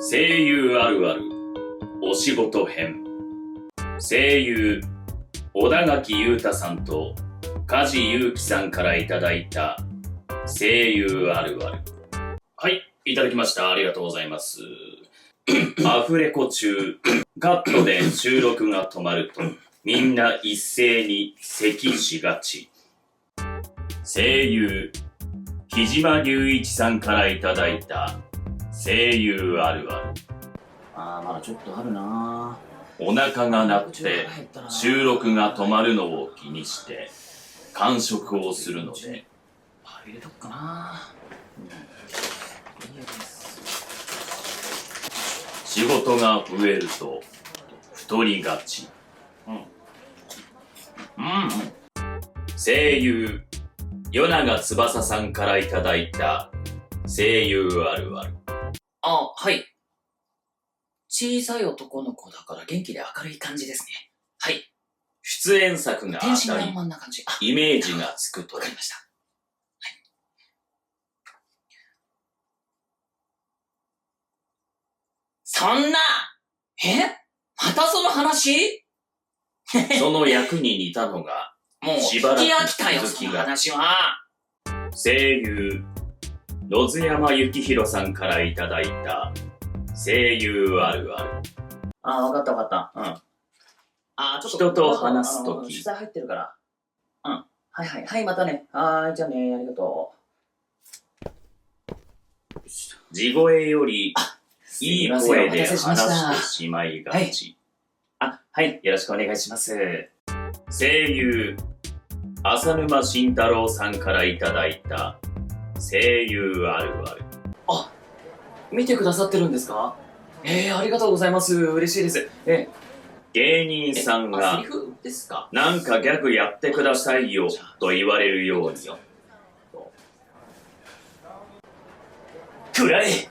声優あるあるお仕事編。声優小田垣裕太さんと梶裕貴さんからいただいた声優あるある。はい、いただきました。ありがとうございます。アフレコ中カットで収録が止まるとみんな一斉に咳しがち。声優木島隆一さんからいただいた声優あるある。まだちょっとあるな。お腹が鳴って収録が止まるのを気にして間食をするので入れとくかな。仕事が増えると太りがち。声優与永翼さんからいただいた声優あるある。はい。小さい男の子だから元気で明るい感じですね。はい。出演作が天真当たり爛漫な感じ。イメージがつくとわかりました。そんなまたその話その役に似たのがもうしばらく聞き飽きたよ、その話は。声優野津山幸宏さんからいただいた声優あるある。わかったわかった。ちょっ人と話すとき取材入ってるから。はい、またね。じゃあね、ありがとう。地声よりいい声で話すいませんお待たせしましたしてしまいがち。はい、よろしくお願いします。声優浅沼慎太郎さんからいただいた声優あるある。見てくださってるんですか？ありがとうございます。嬉しいです。芸人さんセがリフですか？なんかギャグやってくださいよと言われるように。くらえ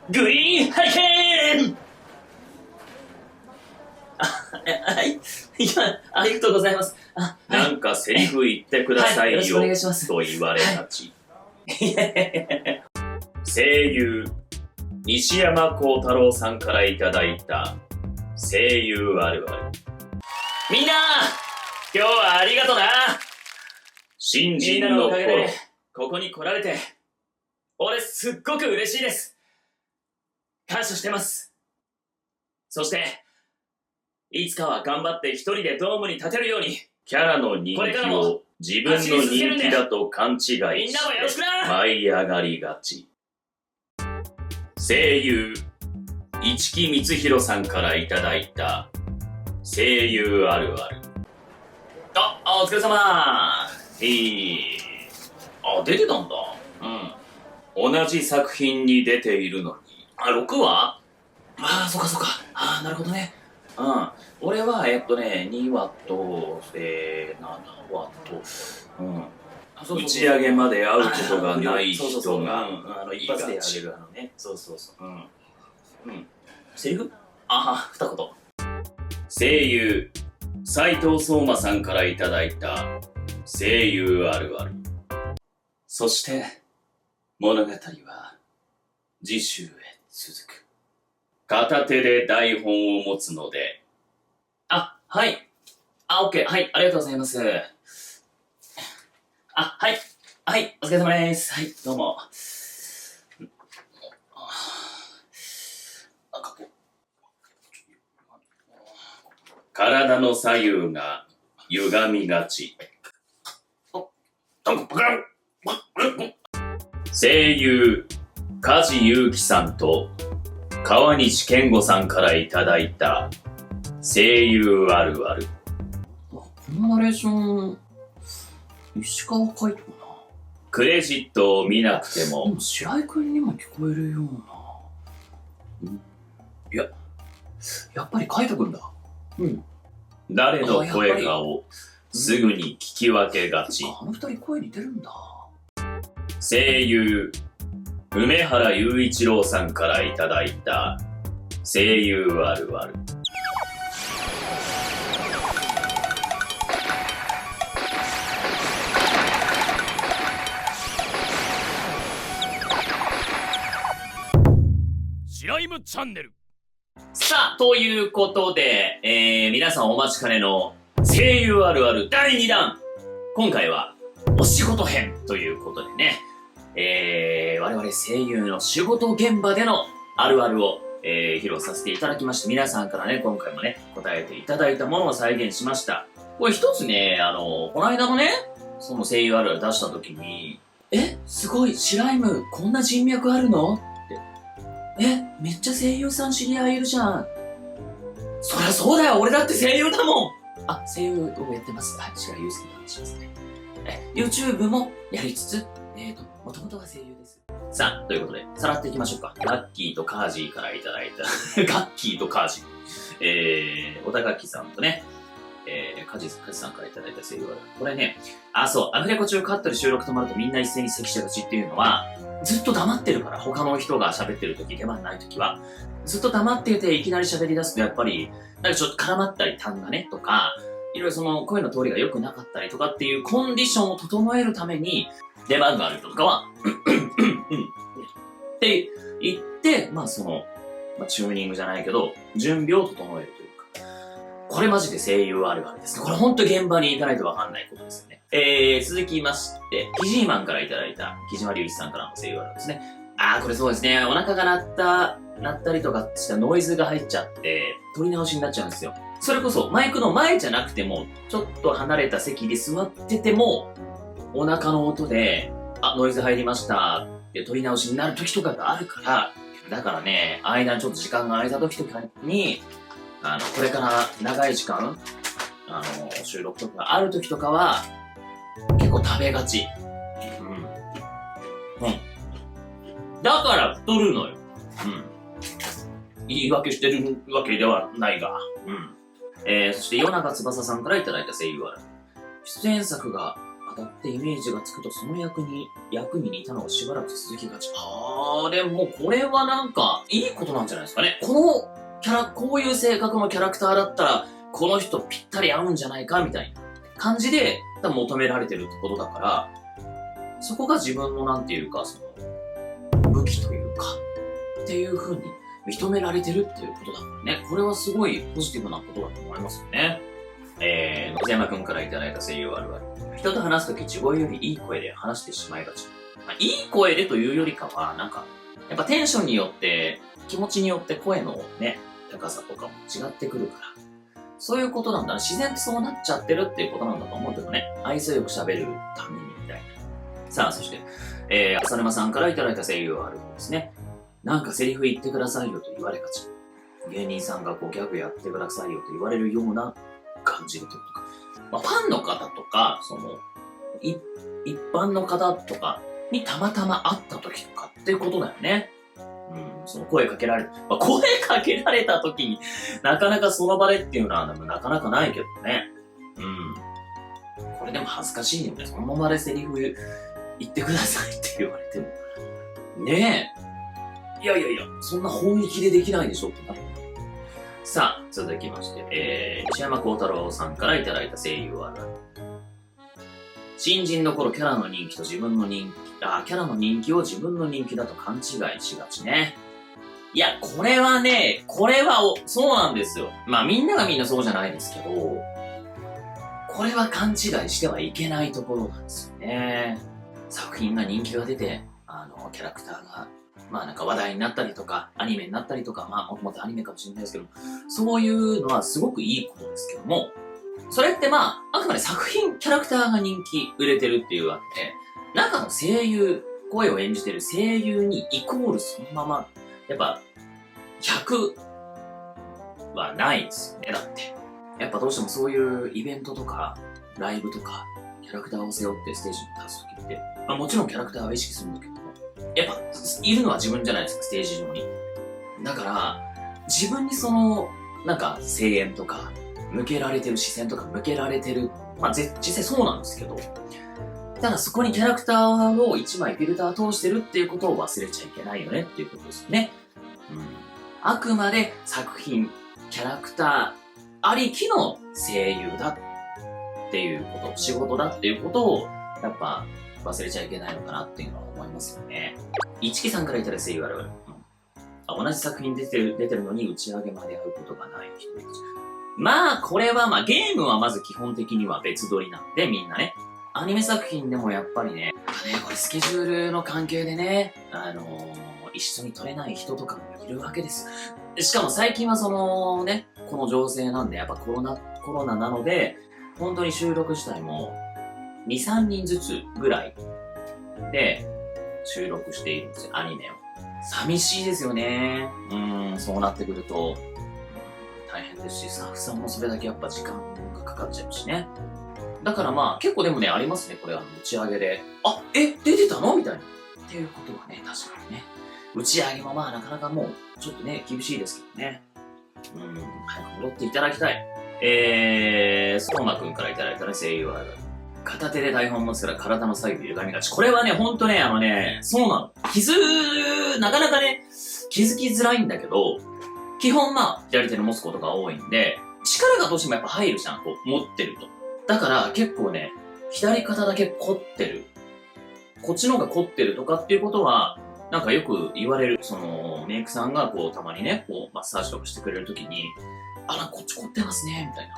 グリーンハリケーン。はいありがとうございます。なんかセリフ言ってくださいよよろしくお願いしますと言われがち。声優西山幸太郎さんからいただいた声優あるある。みんな今日はありがとな。新みん人のなのおかげ頃でここに来られて俺すっごく嬉しいです。感謝してます。そしていつかは頑張って一人でドームに立てるようにキャラの人気これからもを自分の人気だと勘違いしみんなもよろしくてな。舞い上がりがち。声優市木光弘さんからいただいた声優あるある。お疲れ様。出てたんだ。同じ作品に出ているのに6話？そっか。なるほどね。俺は2話と7話と打ち上げまで会うことがない人が一発でやれるね。そうセリフ？二言。声優斉藤壮馬さんからいただいた声優あるある。そして物語は次週へ続く。片手で台本を持つので。はい。オッケー。はい、ありがとうございます。はい、お疲れ様です。はい、どうも。体の左右が歪みがち。声優梶裕貴さんと川西健吾さんからいただいた声優あるある。このナレーション石川海人かクレジットを見なくてもな。白井君にも聞こえるような。やっぱり海人君だ。誰の声かをすぐに聞き分けがち。あの二人声似てるんだ。声優梅原雄一郎さんからいただいた声優あるある。白井イムチャンネル。さあ、ということで、皆さんお待ちかねの声優あるある第2弾。今回はお仕事編ということでね、我々声優の仕事現場でのあるあるを、披露させていただきまして、皆さんからね、今回もね、答えていただいたものを再現しました。これ一つね、この間のね、その声優あるある出した時に、すごい、シライム、こんな人脈あるのって。めっちゃ声優さん知り合いいるじゃん。そりゃそうだよ、俺だって声優だもん。声優をやってます。白井祐介と話しますね。YouTube もやりつつ、もともとは声優です。さあ、ということで、さらっていきましょうか。ガッキーとカージーからいただいた、ガッキーとカージー。小田垣さんとね、カジさんからいただいた声優は、これね、そう、アフレコ中カットで収録止まるとみんな一斉に咳しがちっていうのは、ずっと黙ってるから、他の人が喋ってる時、出番ない時は、ずっと黙ってていきなり喋り出すと、やっぱり、なんかちょっと絡まったり、単がね、とか、いろいろその声の通りが良くなかったりとかっていうコンディションを整えるために、出番がある人とかは、って言って、チューニングじゃないけど、準備を整えるというか。これマジで声優あるあるですね。これほんと現場に行かないとわかんないことですよね。続きまして、キジーマンからいただいた、木島隆一さんからの声優あるあるですね。これそうですね。お腹が鳴ったりとかしたノイズが入っちゃって、撮り直しになっちゃうんですよ。それこそ、マイクの前じゃなくても、ちょっと離れた席で座ってても、お腹の音で、ノイズ入りましたって撮り直しになる時とかがあるから、だからね、間にちょっと時間が空いた時とかに、これから長い時間、収録とかがある時とかは、結構食べがち。だから太るのよ。言い訳してるわけではないが。そして、与永翼さんからいただいた声優は、出演作が当たってイメージがつくと、その役に似たのがしばらく続きがち。でもこれはなんか、いいことなんじゃないですかね。こういう性格のキャラクターだったら、この人ぴったり合うんじゃないか、みたいな感じで、多分求められてるってことだから、そこが自分のなんていうか、その、武器というか、っていう風に認められてるっていうことだからね。これはすごいポジティブなことだと思いますよね。野津山くんからいただいた声優あるある。人と話すとき地声よりいい声で話してしまいがち。いい声でというよりかは、なんか、やっぱテンションによって、気持ちによって声のね、高さとかも違ってくるから。そういうことなんだな。自然とそうなっちゃってるっていうことなんだと思うけどね。愛想よく喋るためにみたいな。さあ、そして、浅沼さんからいただいた声優あるですね。なんかセリフ言ってくださいよと言われがち。芸人さんがギャグやってくださいよと言われるような感じるとか。ファンの方とか、一般の方とかにたまたま会った時とかっていうことだよね。その声かけられた。声かけられた時になかなかその場でっていうのはなかなかないけどね。これでも恥ずかしいよね。そのままでセリフ言ってくださいって言われても。ねえ。いや、そんな本気でできないでしょってなる。さあ、続きまして、西山幸太郎さんからいただいた声優は、新人の頃キャラの人気と自分の人気、キャラの人気を自分の人気だと勘違いしがちね。いや、これはそうなんですよ。みんながみんなそうじゃないですけど、これは勘違いしてはいけないところなんですよね。作品が人気が出て、キャラクターが、なんか話題になったりとか、アニメになったりとか、もともとアニメかもしれないですけど、そういうのはすごくいいことですけども、それってあくまで作品、キャラクターが人気売れてるっていうわけで、中の声優、声を演じてる声優にイコールそのまま、やっぱ、100はないですよね、だって。やっぱどうしてもそういうイベントとか、ライブとか、キャラクターを背負ってステージに立つときって、もちろんキャラクターは意識するんだけども、やっぱ、いるのは自分じゃないですか、ステージ上に。だから、自分に声援とか、向けられてる視線とか向けられてる。実際そうなんですけど、ただそこにキャラクターを1枚フィルター通してるっていうことを忘れちゃいけないよねっていうことですよね。あくまで作品、キャラクターありきの声優だっていうこと、仕事だっていうことを、やっぱ忘れちゃいけないのかなっていうのは思いますよね。一木さんから言ったら声優あるある。同じ作品出てるのに打ち上げまで会うことがない人たち。まあ、これはゲームはまず基本的には別撮りなんで、みんなね。アニメ作品でもやっぱりね、これスケジュールの関係でね、一緒に撮れない人とかもいるわけです。しかも最近はこの情勢なんで、やっぱコロナなので、本当に収録自体も2、3人ずつぐらいで収録しているんですよ、アニメを。寂しいですよね。そうなってくると大変ですし、スタッフさんもそれだけやっぱ時間がかかっちゃうしね。だから結構でもね、ありますね、これ打ち上げで。出てたのみたいな。っていうことはね、確かにね。打ち上げもなかなかもう、ちょっとね、厳しいですけどね。早く戻っていただきたい。相馬くんからいただいたね、声優ある。片手で台本持つから体の左右歪みがち。これはね、ほんとね、そうなの。なかなかね、気づきづらいんだけど、基本左手で持つことが多いんで、力がどうしてもやっぱ入るじゃん、こう、持ってると。だから結構ね、左肩だけ凝ってる。こっちの方が凝ってるとかっていうことは、なんかよく言われる。メイクさんがこう、たまにね、こう、マッサージとかしてくれるときに、こっち凝ってますね、みたいな。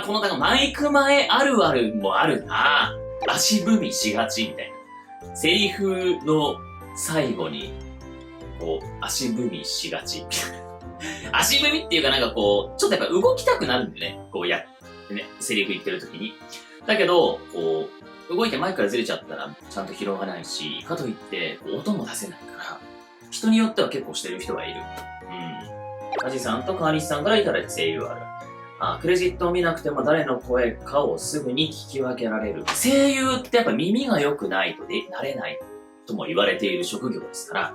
このマイク前あるあるもあるな。足踏みしがち、みたいな。セリフの最後に、こう、足踏みしがち。足踏みっていうかこう、ちょっとやっぱ動きたくなるんでね。こうやってね、セリフ言ってるときに。だけど、こう、動いて前からずれちゃったらちゃんと拾わないし、かといって音も出せないから、人によっては結構してる人がいる。カジさんと川西さんからいただいた声優ある。クレジットを見なくても誰の声かをすぐに聞き分けられる。声優ってやっぱ耳が良くないとなれないとも言われている職業ですから、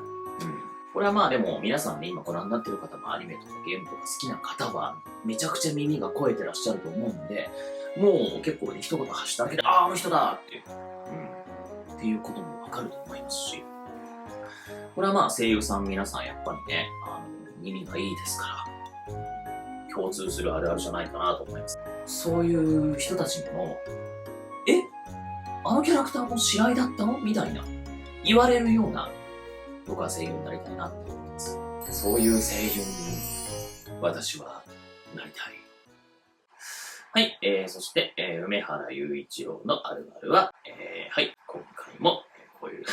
これはでも皆さんね、今ご覧になってる方もアニメとかゲームとか好きな方はめちゃくちゃ耳が肥えてらっしゃると思うんで、もう結構ね、一言発しただけで、あの人だっていう、っていうこともわかると思いますし、これは声優さん皆さんやっぱりね、耳がいいですから、共通するあるあるじゃないかなと思います。そういう人たちにも、あのキャラクターも白井だったのみたいな、言われるような、僕は声優になりたいなって思います。そういう声優に、私はなりたい。はい、そして、梅原雄一郎のあるあるは、はい、今回も、こういう